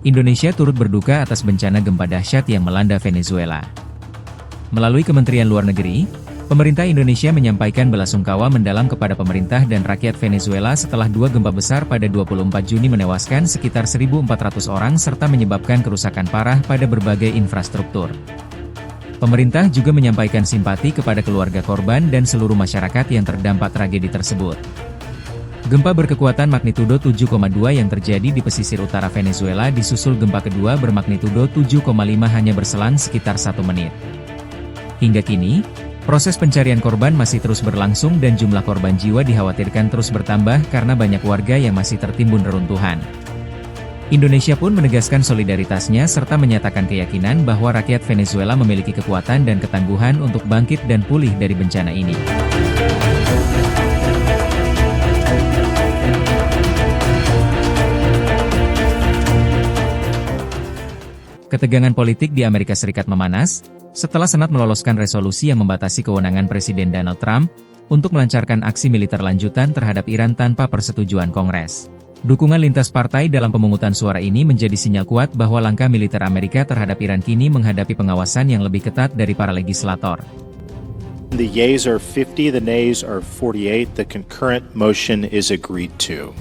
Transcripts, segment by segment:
Indonesia turut berduka atas bencana gempa dahsyat yang melanda Venezuela. Melalui Kementerian Luar Negeri, pemerintah Indonesia menyampaikan belasungkawa mendalam kepada pemerintah dan rakyat Venezuela setelah dua gempa besar pada 24 Juni menewaskan sekitar 1.400 orang serta menyebabkan kerusakan parah pada berbagai infrastruktur. Pemerintah juga menyampaikan simpati kepada keluarga korban dan seluruh masyarakat yang terdampak tragedi tersebut. Gempa berkekuatan magnitudo 7,2 yang terjadi di pesisir utara Venezuela disusul gempa kedua bermagnitudo 7,5 hanya berselang sekitar 1 menit. Hingga kini, proses pencarian korban masih terus berlangsung dan jumlah korban jiwa dikhawatirkan terus bertambah karena banyak warga yang masih tertimbun reruntuhan. Indonesia pun menegaskan solidaritasnya serta menyatakan keyakinan bahwa rakyat Venezuela memiliki kekuatan dan ketangguhan untuk bangkit dan pulih dari bencana ini. Ketegangan politik di Amerika Serikat memanas, setelah Senat meloloskan resolusi yang membatasi kewenangan Presiden Donald Trump untuk melancarkan aksi militer lanjutan terhadap Iran tanpa persetujuan Kongres. Dukungan lintas partai dalam pemungutan suara ini menjadi sinyal kuat bahwa langkah militer Amerika terhadap Iran kini menghadapi pengawasan yang lebih ketat dari para legislator. The yeas are 50, the nays are 48. The concurrent motion is agreed to.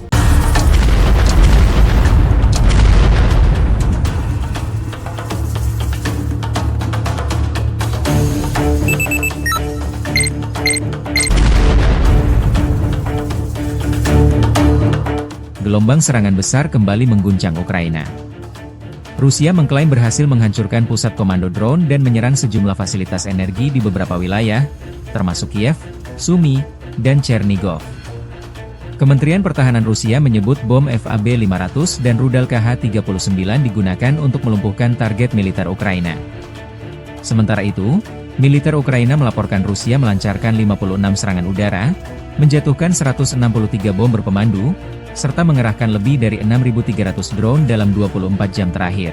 Gelombang serangan besar kembali mengguncang Ukraina. Rusia mengklaim berhasil menghancurkan pusat komando drone dan menyerang sejumlah fasilitas energi di beberapa wilayah, termasuk Kiev, Sumy, dan Chernigov. Kementerian Pertahanan Rusia menyebut bom FAB-500 dan rudal KH-39 digunakan untuk melumpuhkan target militer Ukraina. Sementara itu, militer Ukraina melaporkan Rusia melancarkan 56 serangan udara, menjatuhkan 163 bom berpemandu, serta mengerahkan lebih dari 6.300 drone dalam 24 jam terakhir.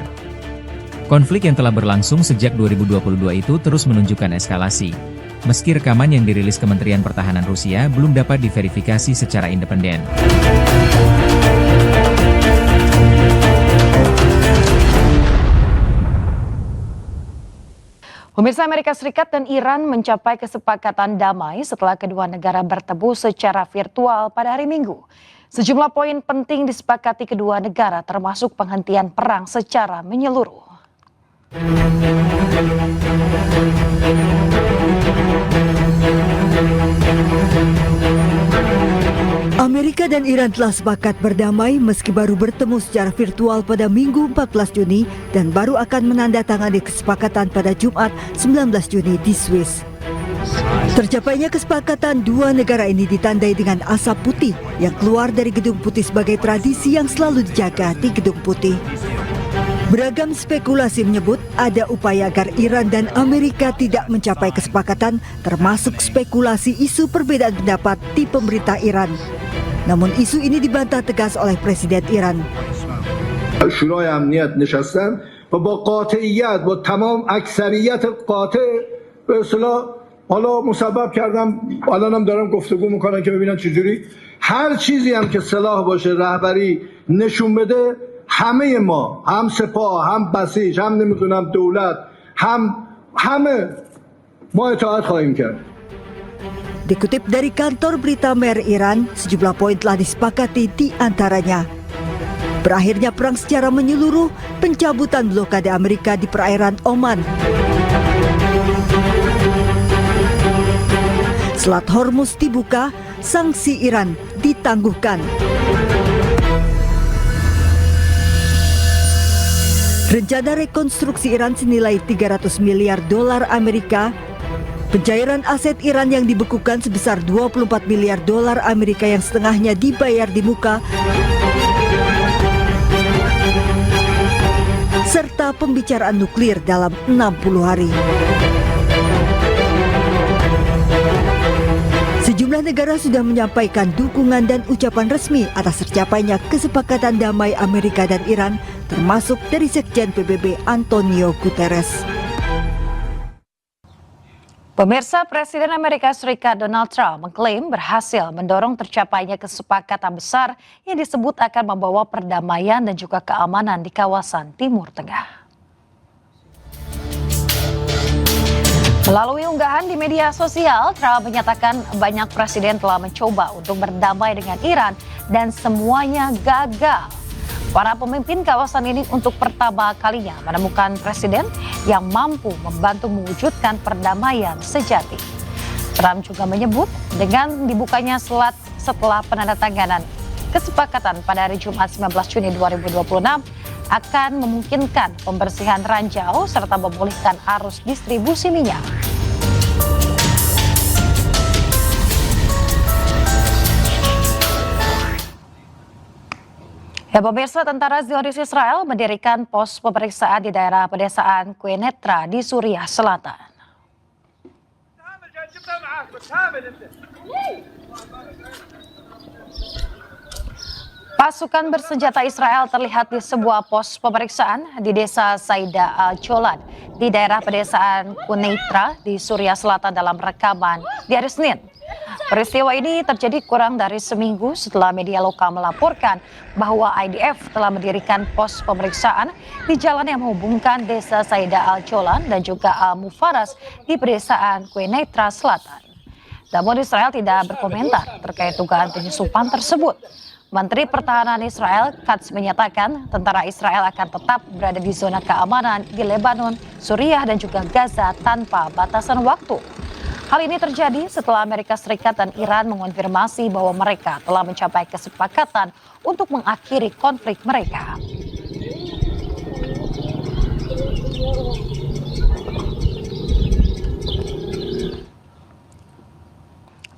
Konflik yang telah berlangsung sejak 2022 itu terus menunjukkan eskalasi, meski rekaman yang dirilis Kementerian Pertahanan Rusia belum dapat diverifikasi secara independen. Pemirsa, Amerika Serikat dan Iran mencapai kesepakatan damai setelah kedua negara bertemu secara virtual pada hari Minggu. Sejumlah poin penting disepakati kedua negara termasuk penghentian perang secara menyeluruh. Amerika dan Iran telah sepakat berdamai meski baru bertemu secara virtual pada Minggu 14 Juni dan baru akan menandatangani kesepakatan pada Jumat 19 Juni di Swiss. Tercapainya kesepakatan dua negara ini ditandai dengan asap putih yang keluar dari Gedung Putih sebagai tradisi yang selalu dijaga di Gedung Putih. Beragam spekulasi menyebut ada upaya agar Iran dan Amerika tidak mencapai kesepakatan, termasuk spekulasi isu perbedaan pendapat di pemerintah Iran. Namun isu ini dibantah tegas oleh Presiden Iran. شورای امنیت نشستن و با قاطعیت با تمام اکثریت قاطع به اصطلاح حالا مسبب کردم الانم دارم گفتگو میکنن که ببینن چجوری هر چیزی هم که صلاح باشه رهبری نشون بده همه ما هم سپاه هم بسیج هم نمیدونم دولت همه ما اطاعت خواهیم کرد. Dikutip dari kantor berita Mer Iran, sejumlah poin telah disepakati di antaranya. Berakhirnya perang secara menyeluruh, pencabutan blokade Amerika di perairan Oman. Selat Hormuz dibuka, sanksi Iran ditangguhkan. Rencana rekonstruksi Iran senilai 300 miliar dolar Amerika. Pencairan aset Iran yang dibekukan sebesar 24 miliar dolar Amerika yang setengahnya dibayar di muka. Serta pembicaraan nuklir dalam 60 hari. Sejumlah negara sudah menyampaikan dukungan dan ucapan resmi atas tercapainya kesepakatan damai Amerika dan Iran, termasuk dari Sekjen PBB Antonio Guterres. Pemirsa, Presiden Amerika Serikat Donald Trump mengklaim berhasil mendorong tercapainya kesepakatan besar yang disebut akan membawa perdamaian dan juga keamanan di kawasan Timur Tengah. Melalui unggahan di media sosial, Trump menyatakan banyak presiden telah mencoba untuk berdamai dengan Iran dan semuanya gagal. Para pemimpin kawasan ini untuk pertama kalinya menemukan presiden yang mampu membantu mewujudkan perdamaian sejati. Trump juga menyebut dengan dibukanya selat setelah penandatanganan kesepakatan pada hari Jumat 19 Juni 2026 akan memungkinkan pembersihan ranjau serta memulihkan arus distribusi minyak. Ya, pemirsa, tentara Zionis Israel mendirikan pos pemeriksaan di daerah pedesaan Quneitra di Suriah Selatan. Pasukan bersenjata Israel terlihat di sebuah pos pemeriksaan di desa Saida al-Jolan di daerah pedesaan Quneitra di Suriah Selatan dalam rekaman di hari Senin. Peristiwa ini terjadi kurang dari seminggu setelah media lokal melaporkan bahwa IDF telah mendirikan pos pemeriksaan di jalan yang menghubungkan desa Saida al-Jolan dan juga al-Mufaras di pedesaan Quneitra Selatan. Namun Israel tidak berkomentar terkait dugaan penyusupan tersebut. Menteri Pertahanan Israel Katz menyatakan tentara Israel akan tetap berada di zona keamanan di Lebanon, Suriah dan juga Gaza tanpa batasan waktu. Hal ini terjadi setelah Amerika Serikat dan Iran mengonfirmasi bahwa mereka telah mencapai kesepakatan untuk mengakhiri konflik mereka.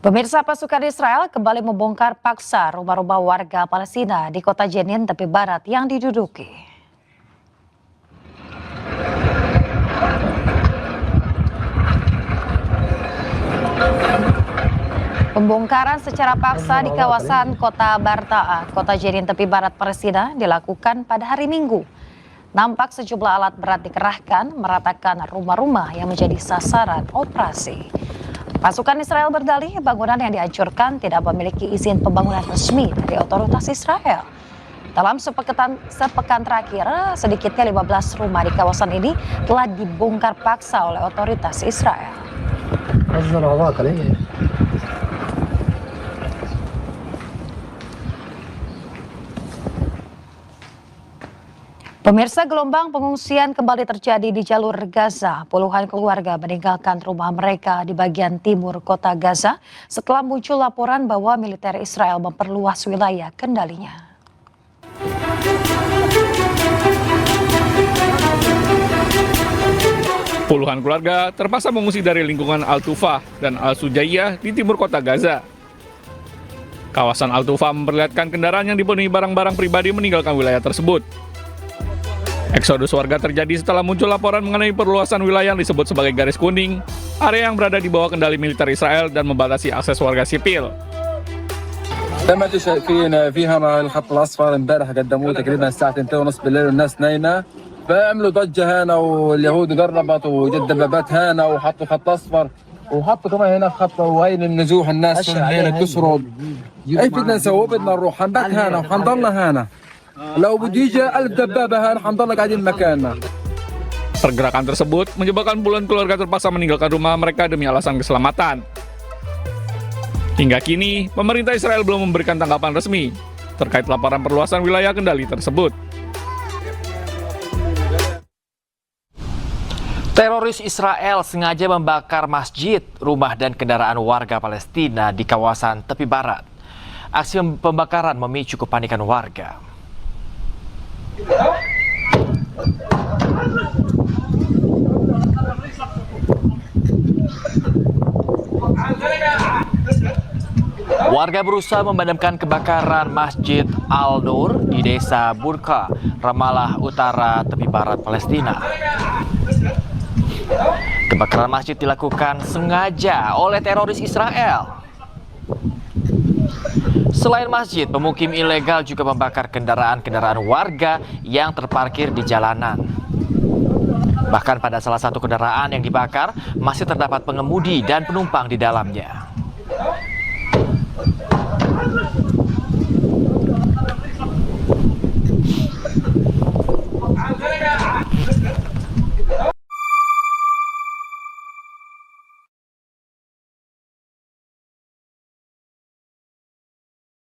Pemirsa, pasukan Israel kembali membongkar paksa rumah-rumah warga Palestina di kota Jenin, tepi barat yang diduduki. Pembongkaran secara paksa di kawasan kota Barta'a, kota Jenin tepi barat Palestina dilakukan pada hari Minggu. Nampak sejumlah alat berat dikerahkan meratakan rumah-rumah yang menjadi sasaran operasi. Pasukan Israel berdalih bangunan yang dihancurkan tidak memiliki izin pembangunan resmi dari otoritas Israel. Dalam sepekan terakhir, sedikitnya 15 rumah di kawasan ini telah dibongkar paksa oleh otoritas Israel. Pemirsa, gelombang pengungsian kembali terjadi di jalur Gaza. Puluhan keluarga meninggalkan rumah mereka di bagian timur kota Gaza setelah muncul laporan bahwa militer Israel memperluas wilayah kendalinya. Puluhan keluarga terpaksa mengungsi dari lingkungan Al-Tufah dan Al-Sujaiyah di timur kota Gaza. Kawasan Al-Tufah memperlihatkan kendaraan yang dipenuhi barang-barang pribadi meninggalkan wilayah tersebut. Eksodus warga terjadi setelah muncul laporan mengenai perluasan wilayah yang disebut sebagai garis kuning, area yang berada di bawah kendali militer Israel dan membatasi akses warga sipil. زي ما انتم شايفين فيها مع الخط الاصفر امبارح قدموه تقريبا الساعه 2:30 بالليل والناس نايمه فعملوا ضجه هنا واليهود قربت وجد دبابات هنا وحطوا خط اصفر وحطوا كمان هنا خط وين النزوح الناس هنا تسرد ايش بدنا نسوي بدنا نروح حنبات هنا وحنضلنا هنا لو بده يجي 1000 دبابه هنا حنضلنا قاعدين مكاننا. Pergerakan tersebut menyebabkan puluhan keluarga terpaksa meninggalkan rumah mereka demi alasan keselamatan. Hingga kini, pemerintah Israel belum memberikan tanggapan resmi terkait laporan perluasan wilayah kendali tersebut. Teroris Israel sengaja membakar masjid, rumah dan kendaraan warga Palestina di kawasan tepi barat. Aksi pembakaran memicu kepanikan warga. Warga berusaha memadamkan kebakaran Masjid Al-Nur di desa Burqa, Ramallah Utara, tepi barat Palestina. Kebakaran masjid dilakukan sengaja oleh teroris Israel. Selain masjid, pemukim ilegal juga membakar kendaraan-kendaraan warga yang terparkir di jalanan. Bahkan pada salah satu kendaraan yang dibakar, masih terdapat pengemudi dan penumpang di dalamnya.